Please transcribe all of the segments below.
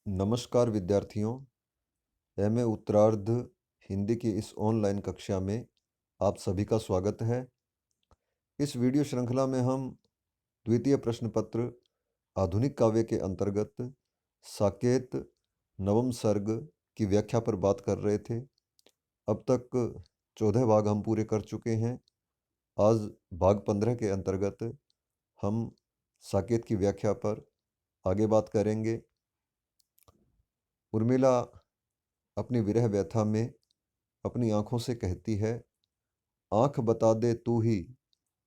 नमस्कार विद्यार्थियों। एमए उत्तरार्ध हिंदी की इस ऑनलाइन कक्षा में आप सभी का स्वागत है। इस वीडियो श्रृंखला में हम द्वितीय प्रश्न पत्र आधुनिक काव्य के अंतर्गत साकेत नवम सर्ग की व्याख्या पर बात कर रहे थे। अब तक 14 भाग हम पूरे कर चुके हैं। आज भाग 15 के अंतर्गत हम साकेत की व्याख्या पर आगे बात करेंगे। उर्मिला अपनी विरह व्यथा में अपनी आंखों से कहती है, आंख बता दे तू ही,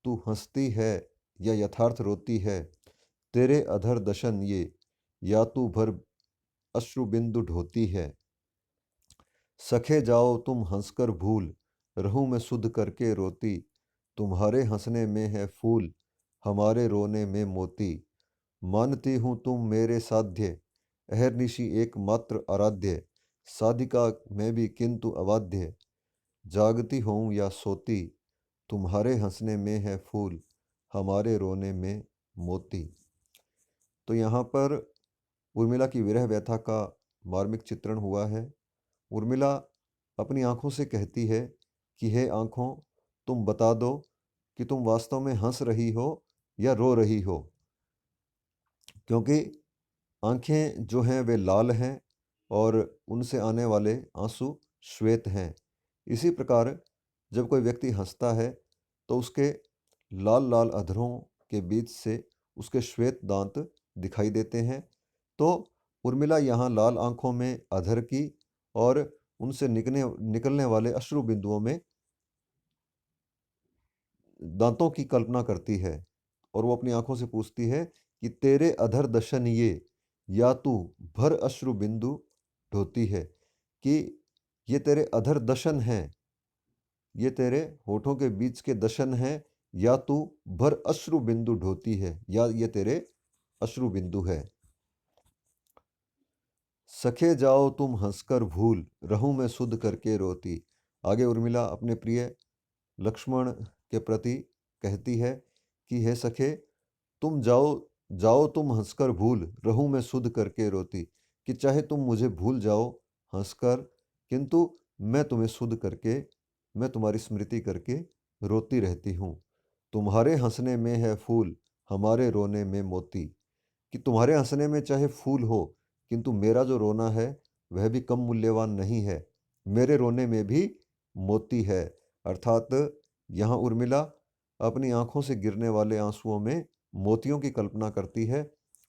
तू हंसती है या यथार्थ रोती है। तेरे अधर दशन ये, या तू भर अश्रु बिंदु ढोती है। सखे जाओ तुम हंसकर भूल, रहूं मैं सुध करके रोती। तुम्हारे हंसने में है फूल, हमारे रोने में मोती। मानती हूँ तुम मेरे साध्य, अहरनिशी एकमात्र आराध्य। साधिका मैं भी किंतु अवाध्य, जागती हूँ या सोती। तुम्हारे हंसने में है फूल, हमारे रोने में मोती। तो यहाँ पर उर्मिला की विरह व्यथा का मार्मिक चित्रण हुआ है। उर्मिला अपनी आंखों से कहती है कि हे आंखों, तुम बता दो कि तुम वास्तव में हंस रही हो या रो रही हो, क्योंकि आंखें जो हैं वे लाल हैं और उनसे आने वाले आंसू श्वेत हैं। इसी प्रकार जब कोई व्यक्ति हंसता है तो उसके लाल लाल अधरों के बीच से उसके श्वेत दांत दिखाई देते हैं। तो उर्मिला यहाँ लाल आंखों में अधर की और उनसे निकलने वाले अश्रु बिंदुओं में दांतों की कल्पना करती है और वो अपनी आंखों से पूछती है कि तेरे अधर दशन ये, या तू भर अश्रु बिंदु ढोती है, कि ये तेरे अधर दशन हैं, ये तेरे होठों के बीच के दशन हैं, या तू भर अश्रु बिंदु ढोती है, या ये तेरे अश्रु बिंदु है। सखे जाओ तुम हंसकर भूल, रहूं मैं सुध करके रोती। आगे उर्मिला अपने प्रिय लक्ष्मण के प्रति कहती है कि हे सखे, तुम जाओ जाओ तुम हंसकर भूल, रहूं मैं सुध करके रोती। कि चाहे तुम मुझे भूल जाओ हंसकर, किंतु मैं तुम्हें सुध करके, मैं तुम्हारी स्मृति करके रोती रहती हूँ। तुम्हारे हंसने में है फूल, हमारे रोने में मोती। कि तुम्हारे हंसने में चाहे फूल हो, किंतु मेरा जो रोना है वह भी कम मूल्यवान नहीं है, मेरे रोने में भी मोती है। अर्थात यहाँ उर्मिला अपनी आंखों से गिरने वाले आंसुओं में मोतियों की कल्पना करती है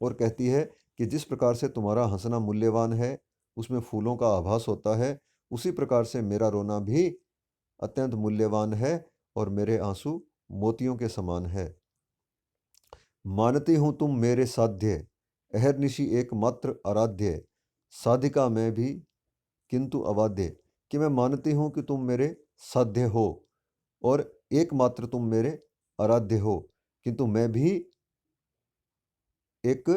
और कहती है कि जिस प्रकार से तुम्हारा हंसना मूल्यवान है, उसमें फूलों का आभास होता है, उसी प्रकार से मेरा रोना भी अत्यंत मूल्यवान है और मेरे आंसू मोतियों के समान है। मानती हूँ तुम मेरे साध्य, अहरनिशी एकमात्र आराध्य। साधिका मैं भी किंतु अवाध्य। कि मैं मानती हूँ कि तुम मेरे साध्य हो और एकमात्र तुम मेरे आराध्य हो, किंतु मैं भी एक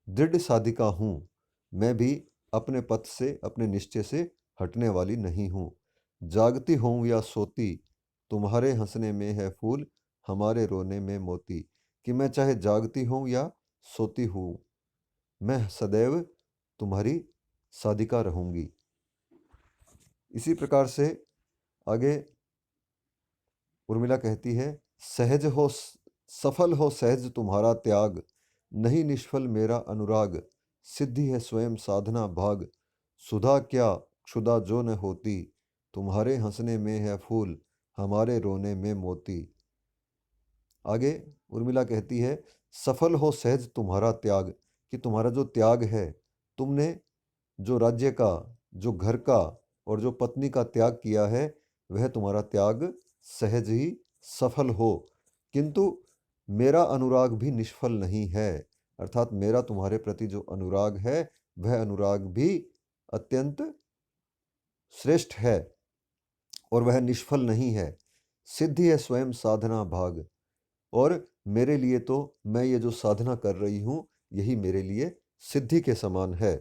दृढ़ साधिका हूँ। मैं भी अपने पथ से, अपने निश्चय से हटने वाली नहीं हूँ। जागती हूँ या सोती, तुम्हारे हंसने में है फूल, हमारे रोने में मोती। कि मैं चाहे जागती हूँ या सोती हूँ, मैं सदैव तुम्हारी साधिका रहूंगी। इसी प्रकार से आगे उर्मिला कहती है, सहज हो सफल हो सहज तुम्हारा त्याग, नहीं निष्फल मेरा अनुराग। सिद्धि है स्वयं साधना भाग, सुधा क्या क्षुधा जो न होती। तुम्हारे हंसने में है फूल, हमारे रोने में मोती। आगे उर्मिला कहती है, सफल हो सहज तुम्हारा त्याग। कि तुम्हारा जो त्याग है, तुमने जो राज्य का, जो घर का और जो पत्नी का त्याग किया है, वह तुम्हारा त्याग सहज ही सफल हो, किंतु मेरा अनुराग भी निष्फल नहीं है। अर्थात मेरा तुम्हारे प्रति जो अनुराग है, वह अनुराग भी अत्यंत श्रेष्ठ है और वह निष्फल नहीं है। सिद्धि है स्वयं साधना भाग, और मेरे लिए तो मैं ये जो साधना कर रही हूँ, यही मेरे लिए सिद्धि के समान है।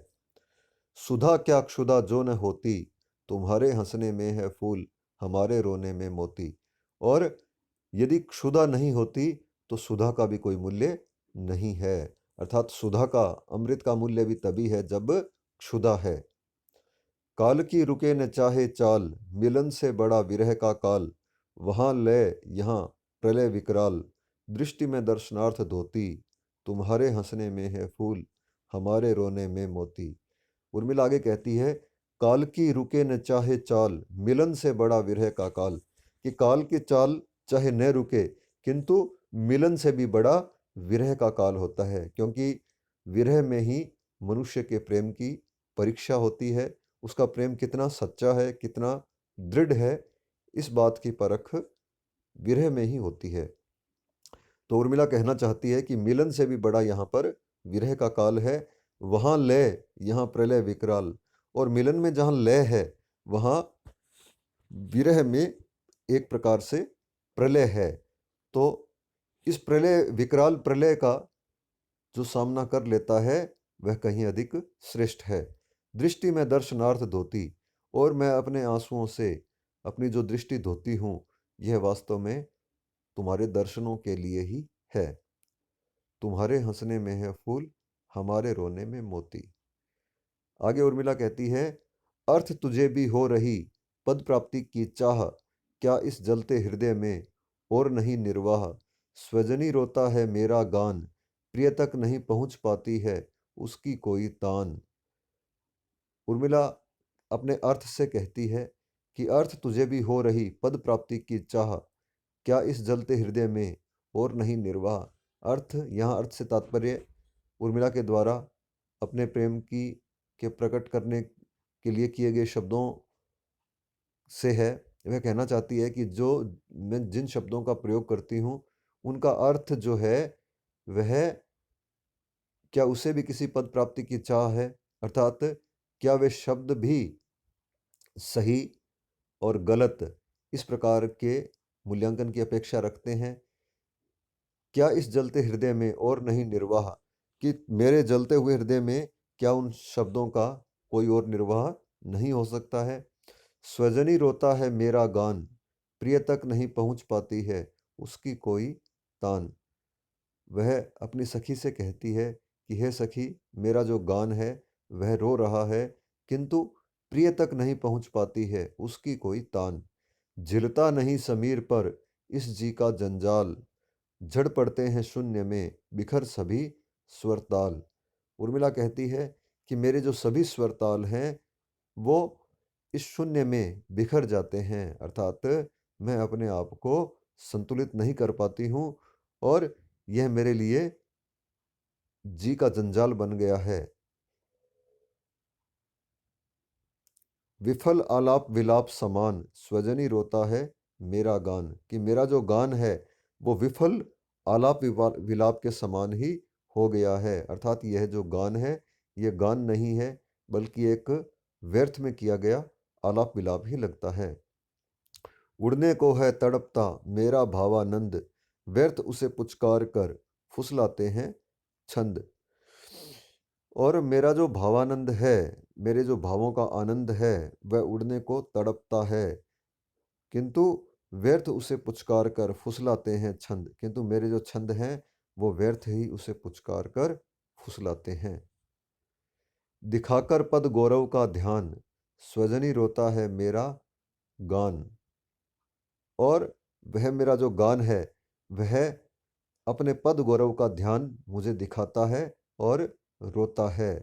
सुधा क्या क्षुधा जो न होती, तुम्हारे हंसने में है फूल, हमारे रोने में मोती। और यदि क्षुधा नहीं होती तो सुधा का भी कोई मूल्य नहीं है। अर्थात सुधा का, अमृत का मूल्य भी तभी है जब क्षुधा है। काल की रुके न चाहे चाल, मिलन से बड़ा विरह का काल। वहाँ लय यहाँ प्रलय विकराल, दृष्टि में दर्शनार्थ धोती। तुम्हारे हंसने में है फूल, हमारे रोने में मोती। उर्मिला आगे कहती है, काल की रुके न चाहे चाल, मिलन से बड़ा विरह का काल। कि काल की चाल चाहे न रुके, किंतु मिलन से भी बड़ा विरह का काल होता है, क्योंकि विरह में ही मनुष्य के प्रेम की परीक्षा होती है। उसका प्रेम कितना सच्चा है, कितना दृढ़ है, इस बात की परख विरह में ही होती है। तो उर्मिला कहना चाहती है कि मिलन से भी बड़ा यहाँ पर विरह का काल है। वहाँ लय, यहाँ प्रलय विकराल। और मिलन में जहाँ लय है, वहाँ विरह में एक प्रकार से प्रलय है। तो इस प्रलय, विकराल प्रलय का जो सामना कर लेता है, वह कहीं अधिक श्रेष्ठ है। दृष्टि में दर्शनार्थ धोती, और मैं अपने आंसुओं से अपनी जो दृष्टि धोती हूँ, यह वास्तव में तुम्हारे दर्शनों के लिए ही है। तुम्हारे हंसने में है फूल, हमारे रोने में मोती। आगे उर्मिला कहती है, अर्थ तुझे भी हो रही पद प्राप्ति की चाह, क्या इस जलते हृदय में और नहीं निर्वाह। स्वजनी रोता है मेरा गान, प्रिय तक नहीं पहुंच पाती है उसकी कोई तान। उर्मिला अपने अर्थ से कहती है कि अर्थ तुझे भी हो रही पद प्राप्ति की चाह, क्या इस जलते हृदय में और नहीं निर्वाह। अर्थ, यहाँ अर्थ से तात्पर्य उर्मिला के द्वारा अपने प्रेम की के प्रकट करने के लिए किए गए शब्दों से है। वह कहना चाहती है कि जो मैं जिन शब्दों का प्रयोग करती हूँ, उनका अर्थ जो है वह, क्या उसे भी किसी पद प्राप्ति की चाह है, अर्थात क्या वे शब्द भी सही और गलत इस प्रकार के मूल्यांकन की अपेक्षा रखते हैं। क्या इस जलते हृदय में और नहीं निर्वाह, कि मेरे जलते हुए हृदय में क्या उन शब्दों का कोई और निर्वाह नहीं हो सकता है। स्वजनी रोता है मेरा गान, प्रिय तक नहीं पहुंच पाती है उसकी कोई तान। वह अपनी सखी से कहती है कि हे सखी, मेरा जो गान है वह रो रहा है, किंतु प्रिय तक नहीं पहुंच पाती है उसकी कोई तान। झिलता नहीं समीर पर इस जी का जंजाल, झड़ पड़ते हैं शून्य में बिखर सभी स्वरताल। उर्मिला कहती है कि मेरे जो सभी स्वरताल हैं, वो इस शून्य में बिखर जाते हैं, अर्थात मैं अपने आप को संतुलित नहीं कर पाती हूँ, और यह मेरे लिए जी का जंजाल बन गया है। विफल आलाप विलाप समान, स्वजनी रोता है मेरा गान। कि मेरा जो गान है वो विफल आलाप विलाप के समान ही हो गया है, अर्थात यह जो गान है, यह गान नहीं है, बल्कि एक व्यर्थ में किया गया आलाप विलाप ही लगता है। उड़ने को है तड़पता मेरा भावानंद, व्यर्थ उसे पुचकार कर फुसलाते हैं छंद। और मेरा जो भावानंद है, मेरे जो भावों का आनंद है, वह उड़ने को तड़पता है, किंतु व्यर्थ उसे पुचकार कर फुसलाते हैं छंद। किंतु मेरे जो छंद हैं वो व्यर्थ ही उसे पुचकार कर फुसलाते हैं। दिखाकर पद गौरव का ध्यान, स्वजनी रोता है मेरा गान। और वह मेरा जो गान है, वह अपने पद गौरव का ध्यान मुझे दिखाता है और रोता है।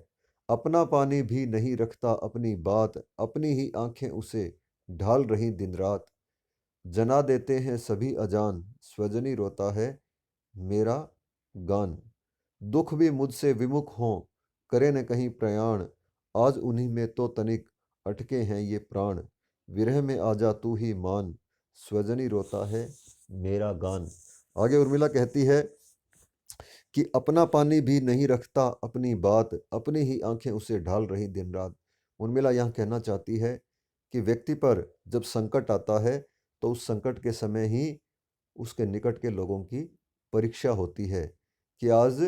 अपना पानी भी नहीं रखता अपनी बात, अपनी ही आंखें उसे ढाल रही दिन रात। जना देते हैं सभी अजान, स्वजनी रोता है मेरा गान। दुख भी मुझसे विमुख हों, करे न कहीं प्रयाण, आज उन्हीं में तो तनिक अटके हैं ये प्राण। विरह में आजा तू ही मान, स्वजनी रोता है मेरा गान। आगे उर्मिला कहती है कि अपना पानी भी नहीं रखता अपनी बात, अपनी ही आंखें उसे ढाल रही दिन रात। उर्मिला यह कहना चाहती है कि व्यक्ति पर जब संकट आता है, तो उस संकट के समय ही उसके निकट के लोगों की परीक्षा होती है कि आज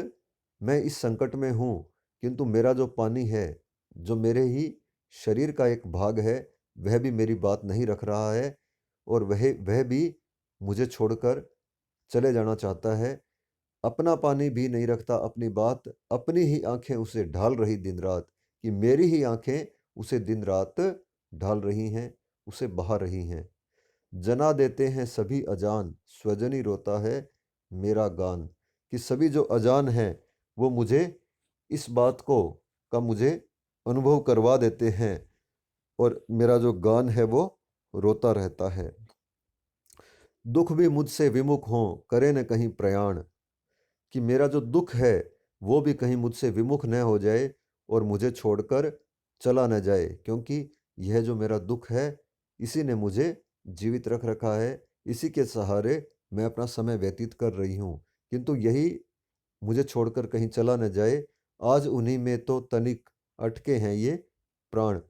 मैं इस संकट में हूँ, किंतु मेरा जो पानी है, जो मेरे ही शरीर का एक भाग है, वह भी मेरी बात नहीं रख रहा है, और वह भी मुझे छोड़कर चले जाना चाहता है। अपना पानी भी नहीं रखता अपनी बात, अपनी ही आंखें उसे ढाल रही दिन रात, कि मेरी ही आंखें उसे दिन रात ढाल रही हैं, उसे बहा रही हैं। जना देते हैं सभी अजान, स्वजनी रोता है मेरा गान, कि सभी जो अजान हैं वो मुझे इस बात को का मुझे अनुभव करवा देते हैं, और मेरा जो गान है वो रोता रहता है। दुख भी मुझसे विमुख हों, करे न कहीं प्रयाण, कि मेरा जो दुख है वो भी कहीं मुझसे विमुख न हो जाए और मुझे छोड़कर चला न जाए, क्योंकि यह जो मेरा दुख है इसी ने मुझे जीवित रख रखा है, इसी के सहारे मैं अपना समय व्यतीत कर रही हूँ, किंतु यही मुझे छोड़कर कहीं चला न जाए। आज उन्हीं में तो तनिक अटके हैं ये प्राण,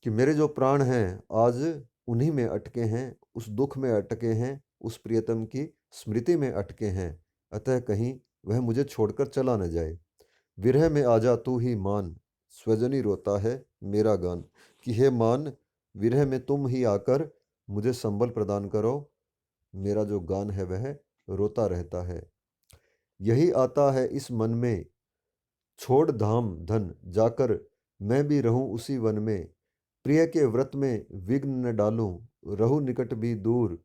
कि मेरे जो प्राण हैं आज उन्हीं में अटके हैं, उस दुख में अटके हैं, उस प्रियतम की स्मृति में अटके हैं, अतः कहीं वह मुझे छोड़कर चला न जाए। विरह में आजा तू ही मान, स्वजनी रोता है मेरा गान, कि हे मान, विरह में तुम ही आकर मुझे संबल प्रदान करो, मेरा जो गान है वह रोता रहता है। यही आता है इस मन में, छोड़ धाम धन जाकर मैं भी रहूं उसी वन में, प्रिय के व्रत में विघ्न न डालूं, रहूं निकट भी दूर,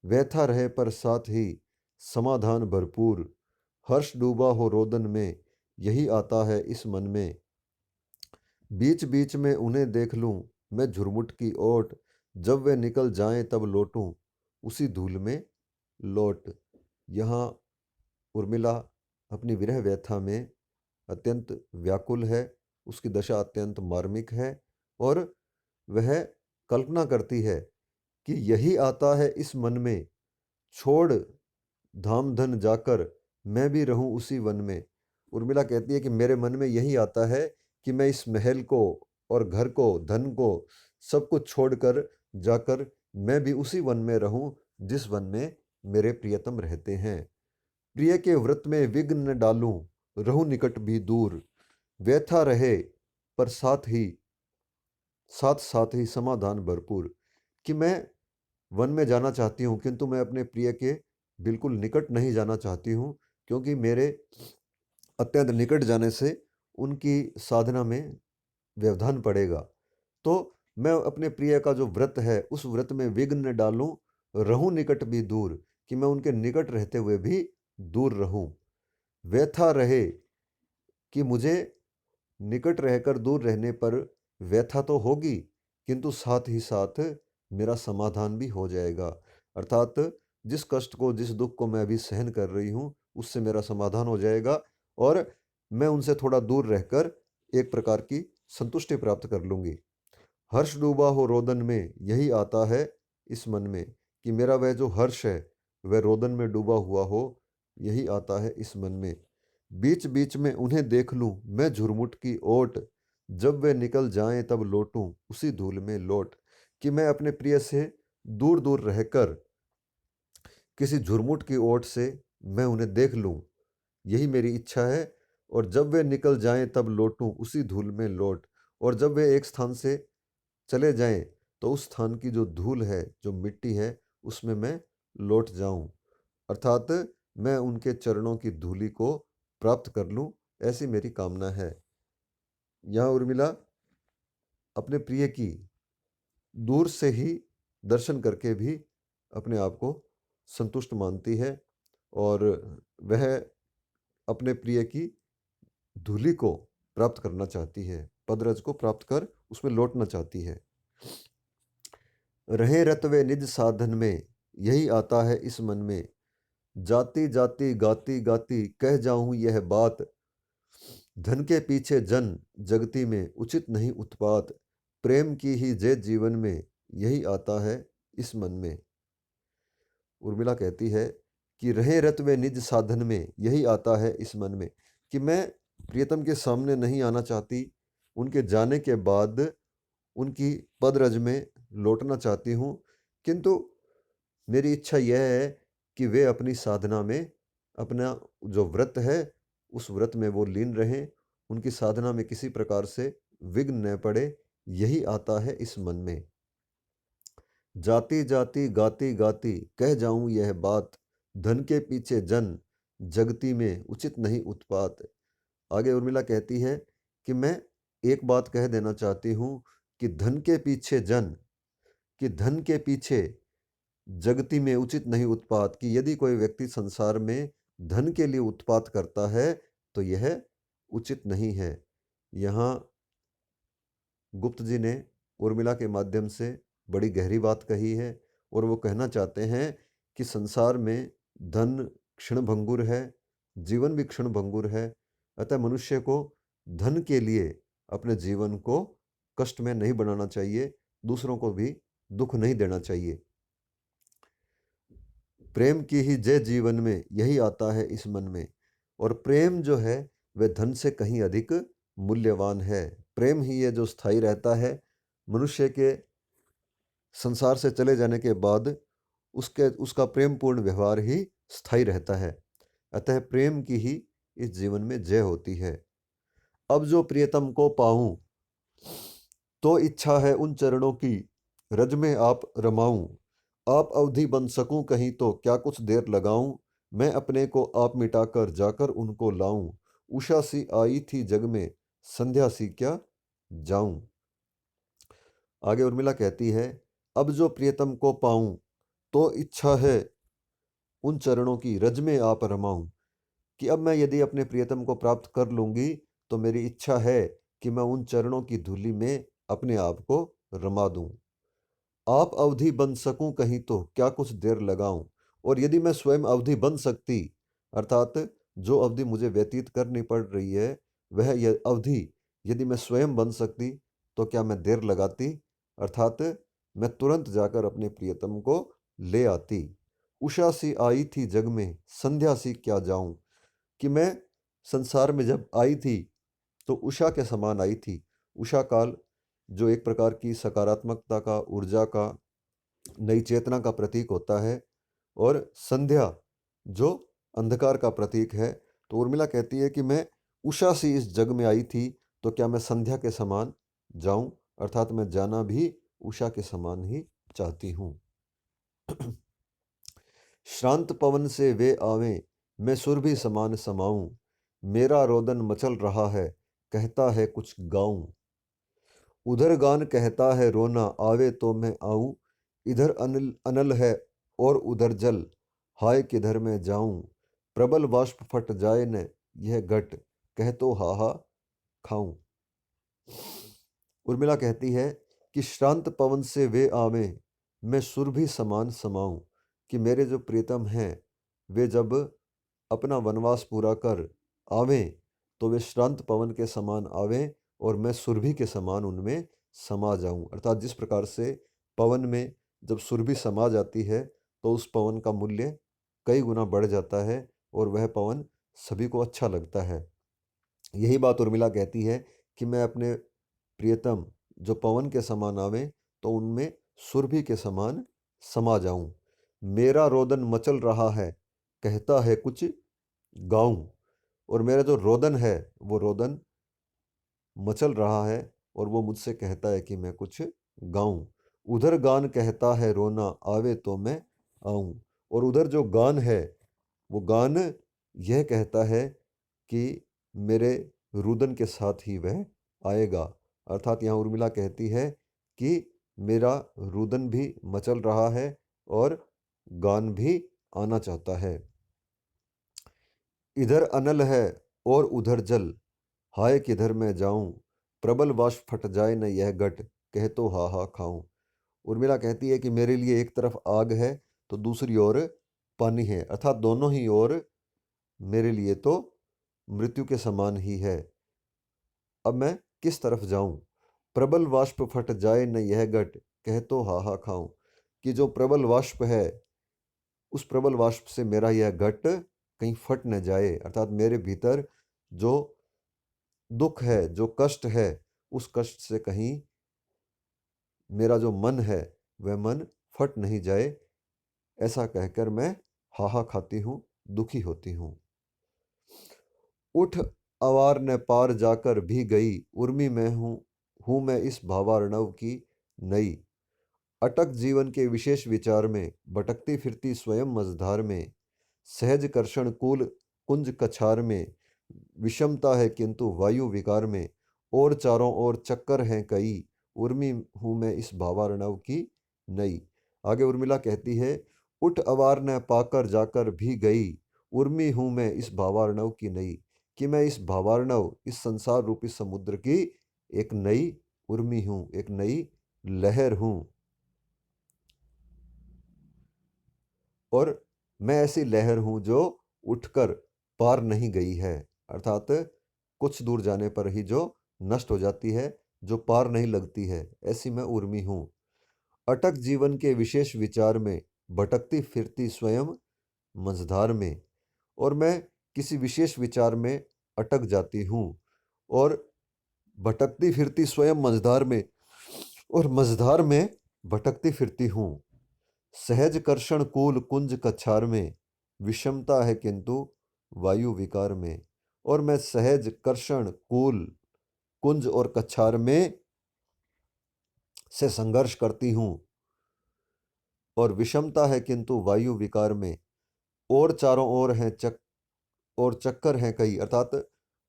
व्यथा रहे पर साथ ही समाधान भरपूर, हर्ष डूबा हो रोदन में, यही आता है इस मन में, बीच बीच में उन्हें देख लूं मैं झुरमुट की ओट, जब वे निकल जाएं तब लौटूं उसी धूल में लौट। यहाँ उर्मिला अपनी विरह व्यथा में अत्यंत व्याकुल है, उसकी दशा अत्यंत मार्मिक है, और वह कल्पना करती है कि यही आता है इस मन में, छोड़ धाम धन जाकर मैं भी रहूं उसी वन में। उर्मिला कहती है कि मेरे मन में यही आता है कि मैं इस महल को और घर को, धन को, सब कुछ छोड़कर जाकर मैं भी उसी वन में रहूं जिस वन में मेरे प्रियतम रहते हैं। प्रिय के व्रत में विघ्न न डालूं, रहूं निकट भी दूर, व्यथा रहे पर साथ साथ ही समाधान भरपूर, कि मैं वन में जाना चाहती हूँ किंतु मैं अपने प्रिय के बिल्कुल निकट नहीं जाना चाहती हूँ, क्योंकि मेरे अत्यंत निकट जाने से उनकी साधना में व्यवधान पड़ेगा। तो मैं अपने प्रिय का जो व्रत है उस व्रत में विघ्न न डालूं, रहूं निकट भी दूर, कि मैं उनके निकट रहते हुए भी दूर रहूं। व्यथा रहे, कि मुझे निकट रहकर दूर रहने पर व्यथा तो होगी, किंतु साथ ही साथ मेरा समाधान भी हो जाएगा, अर्थात जिस कष्ट को, जिस दुख को मैं अभी सहन कर रही हूँ उससे मेरा समाधान हो जाएगा, और मैं उनसे थोड़ा दूर रहकर एक प्रकार की संतुष्टि प्राप्त कर लूँगी। हर्ष डूबा हो रोदन में, यही आता है इस मन में, कि मेरा वह जो हर्ष है वह रोदन में डूबा हुआ हो, यही आता है इस मन में। बीच बीच में उन्हें देख लूं मैं झुरमुट की ओट, जब वे निकल जाएं तब लौटूं उसी धूल में लौट, कि मैं अपने प्रिय से दूर दूर रहकर किसी झुरमुट की ओट से मैं उन्हें देख लूं, यही मेरी इच्छा है, और जब वे निकल जाएं तब लौटूं उसी धूल में लौट, और जब वे एक स्थान से चले जाएं तो उस स्थान की जो धूल है, जो मिट्टी है, उसमें मैं लौट जाऊं, अर्थात मैं उनके चरणों की धूलि को प्राप्त कर लूं, ऐसी मेरी कामना है। यहाँ उर्मिला अपने प्रिय की दूर से ही दर्शन करके भी अपने आप को संतुष्ट मानती है, और वह अपने प्रिय की धूलि को प्राप्त करना चाहती है, पदरज को प्राप्त कर उसमें लौटना चाहती है। रहे रत वे निज साधन में, यही आता है इस मन में, जाती जाती गाती गाती कह जाऊं यह बात, धन के पीछे जन जगती में उचित नहीं उत्पात, प्रेम की ही जय जीवन में, यही आता है इस मन में। उर्मिला कहती है कि रहे रत वे निज साधन में, यही आता है इस मन में, कि मैं प्रियतम के सामने नहीं आना चाहती, उनके जाने के बाद उनकी पदरज में लौटना चाहती हूँ, किंतु मेरी इच्छा यह है कि वे अपनी साधना में अपना जो व्रत है उस व्रत में वो लीन रहें, उनकी साधना में किसी प्रकार से विघ्न न पड़े, यही आता है इस मन में। जाती जाती गाती गाती कह जाऊं यह बात, धन के पीछे जन जगती में उचित नहीं उत्पात। आगे उर्मिला कहती है कि मैं एक बात कह देना चाहती हूँ कि धन के पीछे जन, कि धन के पीछे जगती में उचित नहीं उत्पात, कि यदि कोई व्यक्ति संसार में धन के लिए उत्पात करता है तो यह उचित नहीं है। यहाँ गुप्त जी ने उर्मिला के माध्यम से बड़ी गहरी बात कही है और वो कहना चाहते हैं कि संसार में धन क्षणभंगुर है, जीवन भी क्षणभंगुर है। अतः मनुष्य को धन के लिए अपने जीवन को कष्ट में नहीं बनाना चाहिए, दूसरों को भी दुख नहीं देना चाहिए। प्रेम की ही जय जीवन में, यही आता है इस मन में। और प्रेम जो है वह धन से कहीं अधिक मूल्यवान है। प्रेम ही है जो स्थायी रहता है। मनुष्य के संसार से चले जाने के बाद उसका प्रेम पूर्ण व्यवहार ही स्थायी रहता है। अतः प्रेम की ही इस जीवन में जय होती है। अब जो प्रियतम को पाऊं, तो इच्छा है उन चरणों की, रज में आप रमाऊं। आप अवधि बन सकूं कहीं तो क्या कुछ देर लगाऊं। मैं अपने को आप मिटाकर जाकर उनको लाऊं। उषा सी आई थी जग में, संध्या सी क्या जाऊं। आगे उर्मिला कहती है, अब जो प्रियतम को पाऊं, तो इच्छा है उन चरणों की, रज में आप रमाऊं। कि अब मैं यदि अपने प्रियतम को प्राप्त कर लूंगी तो मेरी इच्छा है कि मैं उन चरणों की धूलि में अपने आप को रमा दूं। आप अवधि बन सकूं कहीं तो क्या कुछ देर लगाऊं। और यदि मैं स्वयं अवधि बन सकती, अर्थात जो अवधि मुझे व्यतीत करनी पड़ रही है वह अवधि यदि मैं स्वयं बन सकती तो क्या मैं देर लगाती, अर्थात मैं तुरंत जाकर अपने प्रियतम को ले आती। उषा सी आई थी जग में, संध्या सी क्या जाऊं। कि मैं संसार में जब आई थी तो उषा के समान आई थी। उषा काल जो एक प्रकार की सकारात्मकता का, ऊर्जा का, नई चेतना का प्रतीक होता है, और संध्या जो अंधकार का प्रतीक है। तो उर्मिला कहती है कि मैं उषा सी इस जग में आई थी तो क्या मैं संध्या के समान जाऊं, अर्थात मैं जाना भी उषा के समान ही चाहती हूँ। श्रांत पवन से वे आवें, मैं सुरभि समान समाऊं। मेरा रोदन मचल रहा है, कहता है कुछ गाऊं। उधर गान कहता है रोना, आवे तो मैं आऊं। इधर अनल अनल है और उधर जल, हाय किधर मैं जाऊं। प्रबल बाष्प फट जाए न यह घट, कह तो हाहा खाऊं। उर्मिला कहती है कि श्रांत पवन से वे आवें, मैं सुरभि समान समाऊं। कि मेरे जो प्रियतम हैं वे जब अपना वनवास पूरा कर आवें तो वे श्रांत पवन के समान आवें और मैं सुरभि के समान उनमें समा जाऊं। अर्थात जिस प्रकार से पवन में जब सुरभि समा जाती है तो उस पवन का मूल्य कई गुना बढ़ जाता है और वह पवन सभी को अच्छा लगता है। यही बात उर्मिला कहती है कि मैं अपने प्रियतम जो पवन के समान आवे तो उनमें सुरभि के समान समा जाऊं। मेरा रोदन मचल रहा है, कहता है कुछ गाऊं। और मेरा जो रोदन है वो रोदन मचल रहा है और वो मुझसे कहता है कि मैं कुछ गाऊं। उधर गान कहता है रोना, आवे तो मैं आऊं। और उधर जो गान है वो गान यह कहता है कि मेरे रुदन के साथ ही वह आएगा। अर्थात यहाँ उर्मिला कहती है कि मेरा रुदन भी मचल रहा है और गान भी आना चाहता है। इधर अनल है और उधर जल, हाय किधर मैं जाऊं। प्रबल बाष्प फट जाए न यह घट, कह तो हा हा खाऊं। उर्मिला कहती है कि मेरे लिए एक तरफ आग है तो दूसरी ओर पानी है, अर्थात दोनों ही ओर मेरे लिए तो मृत्यु के समान ही है। अब मैं किस तरफ जाऊं। प्रबल वाष्प फट जाए न यह घट, कह तो हा खाऊं। कि जो प्रबल वाष्प है उस प्रबल वाष्प से मेरा यह घट कहीं फट न जाए, अर्थात मेरे भीतर जो दुख है, जो कष्ट है, उस कष्ट से कहीं मेरा जो मन है वह मन फट नहीं जाए। ऐसा कहकर मैं हाहा खाती हूँ, दुखी होती हूँ। उठ अवार न पार जाकर भी गई, उर्मी में हूँ मैं इस भावार्णव की नई। अटक जीवन के विशेष विचार में, भटकती फिरती स्वयं मझधार में। सहज कर्षण कूल कुंज कछार में, विषमता है किंतु वायु विकार में, और चारों ओर चक्कर हैं कई, उर्मी हूँ मैं इस भावार्णव की नई। आगे उर्मिला कहती है, उठ अवार न पाकर जाकर भी गई, उर्मी हूँ मैं इस भावार्णव की नई, कि मैं इस भावार्णव, इस संसार रूपी समुद्र की एक नई उर्मी हूँ, एक नई लहर हूँ। और मैं ऐसी लहर हूँ जो उठकर पार नहीं गई है, अर्थात कुछ दूर जाने पर ही जो नष्ट हो जाती है, जो पार नहीं लगती है, ऐसी मैं उर्मी हूँ। अटक जीवन के विशेष विचार में, भटकती फिरती स्वयं मझधार में। और मैं किसी विशेष विचार में अटक जाती हूँ और भटकती फिरती स्वयं मझधार में, और मझधार में भटकती फिरती हूँ। सहज कर्षण कूल कुंज कछार में, विषमता है किंतु वायु विकार में। और मैं सहज कर्षण कूल कुंज और कछार में से संघर्ष करती हूँ, और विषमता है किंतु वायु विकार में, और चारों ओर हैं और चक्कर हैं कई, अर्थात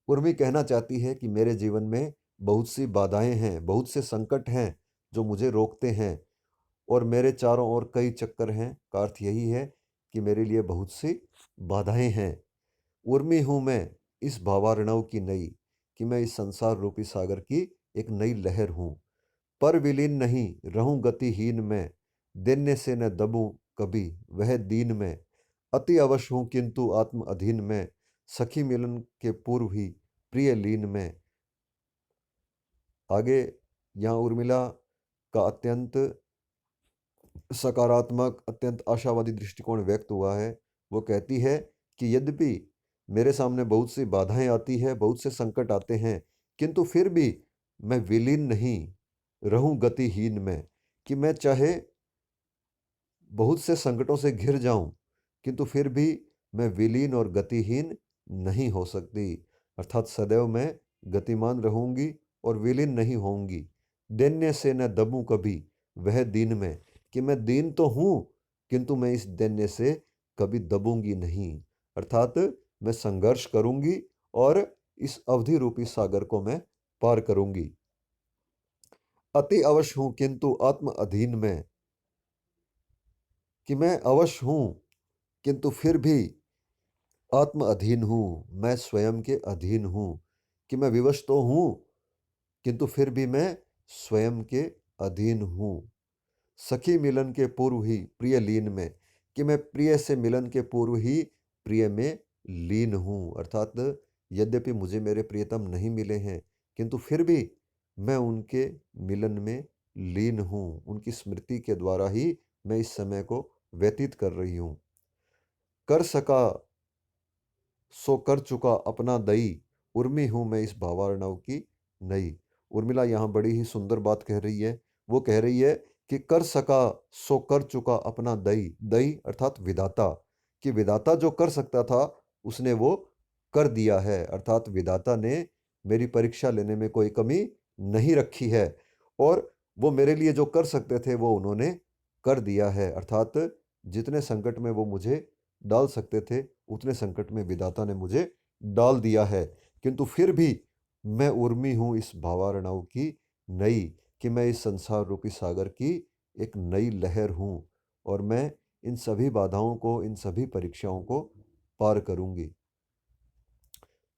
उर्मी कहना चाहती है कि मेरे जीवन में बहुत सी बाधाएं हैं, बहुत से संकट हैं जो मुझे रोकते हैं, और मेरे चारों ओर कई चक्कर हैं, का अर्थ यही है कि मेरे लिए बहुत सी बाधाएं हैं। उर्मी हूँ मैं इस भावार्णव की नई, कि मैं इस संसार रूपी सागर की एक नई लहर हूँ। पर विलीन नहीं रहूं गतिहीन में, दैन्य से न दबूं कभी वह दीन में। अति अवश्य हूँ किंतु आत्म अधीन में, सखी मिलन के पूर्व ही प्रिय लीन में। आगे यहाँ उर्मिला का अत्यंत सकारात्मक, अत्यंत आशावादी दृष्टिकोण व्यक्त हुआ है। वो कहती है कि यद्यपि मेरे सामने बहुत सी बाधाएं आती है, बहुत से संकट आते हैं, किंतु फिर भी मैं विलीन नहीं रहूं गतिहीन में, कि मैं चाहे बहुत से संकटों से घिर जाऊं, किंतु फिर भी मैं विलीन और गतिहीन नहीं हो सकती, अर्थात सदैव मैं गतिमान रहूंगी और विलीन नहीं होंगी। दैन्य से न दबूं कभी वह दीन में, कि मैं दीन तो हूं किंतु मैं इस दैन्य से कभी दबूंगी नहीं, अर्थात मैं संघर्ष करूंगी और इस अवधि रूपी सागर को मैं पार करूंगी। अति अवश्य हूं किंतु आत्म अधीन में, कि मैं अवश्य हूं किंतु फिर भी आत्म अधीन हूँ, मैं स्वयं के अधीन हूँ, कि मैं विवश तो हूँ किंतु फिर भी मैं स्वयं के अधीन हूँ। सखी मिलन के पूर्व ही प्रिय लीन में, कि मैं प्रिय से मिलन के पूर्व ही प्रिय में लीन हूँ, अर्थात यद्यपि मुझे मेरे प्रियतम नहीं मिले हैं, किंतु फिर भी मैं उनके मिलन में लीन हूँ, उनकी स्मृति के द्वारा ही मैं इस समय को व्यतीत कर रही हूँ। कर सका सो कर चुका अपना दई, उर्मी हूँ मैं इस भावार्णव की नई। उर्मिला यहाँ बड़ी ही सुंदर बात कह रही है। वो कह रही है कि कर सका सो कर चुका अपना दई, दई अर्थात विधाता, कि विधाता जो कर सकता था उसने वो कर दिया है, अर्थात विधाता ने मेरी परीक्षा लेने में कोई कमी नहीं रखी है, और वो मेरे लिए जो कर सकते थे वो उन्होंने कर दिया है, अर्थात जितने संकट में वो मुझे डाल सकते थे उतने संकट में विधाता ने मुझे डाल दिया है। किंतु फिर भी मैं उर्मी हूँ इस भावार्णव की नई, कि मैं इस संसार रूपी सागर की एक नई लहर हूँ, और मैं इन सभी बाधाओं को, इन सभी परीक्षाओं को पार करूँगी।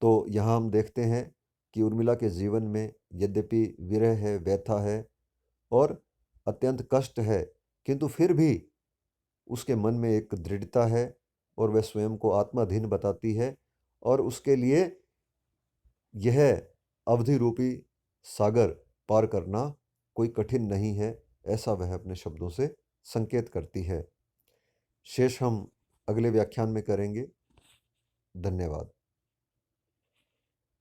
तो यहाँ हम देखते हैं कि उर्मिला के जीवन में यद्यपि विरह है, व्यथा है और अत्यंत कष्ट है, किंतु फिर भी उसके मन में एक दृढ़ता है, और वह स्वयं को आत्माधीन बताती है, और उसके लिए यह अवधि रूपी सागर पार करना कोई कठिन नहीं है, ऐसा वह अपने शब्दों से संकेत करती है। शेष हम अगले व्याख्यान में करेंगे। धन्यवाद।